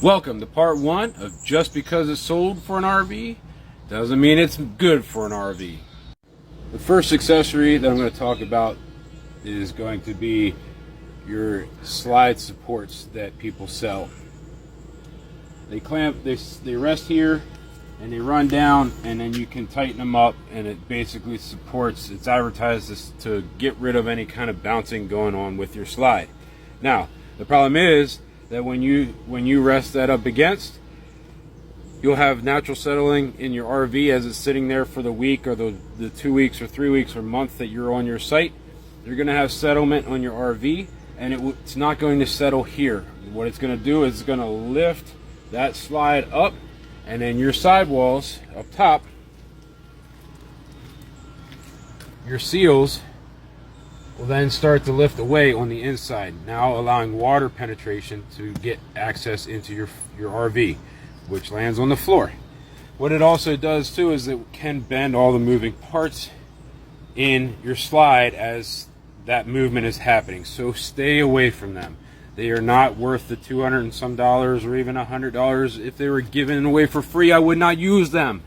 Welcome to part one of Just Because It's Sold for an RV doesn't mean it's good for an RV. The first accessory that I'm going to talk about is going to be your slide supports that people sell. They rest here and they run down, and then you can tighten them up, and it basically supports, it's advertised as to get rid of any kind of bouncing going on with your slide. Now, the problem is that when you rest that up against, you'll have natural settling in your RV as it's sitting there for the week or the 2 weeks or 3 weeks or month that you're on your site. You're going to have settlement on your RV, and it's not going to settle here. What it's going to do is it's going to lift that slide up, and then your sidewalls up top, your seals will then start to lift away on the inside, now allowing water penetration to get access into your RV, which lands on the floor. What it also does too is it can bend all the moving parts in your slide as that movement is happening, so stay away from them. They are not worth the $200 and some or even $100. If they were given away for free, I would not use them.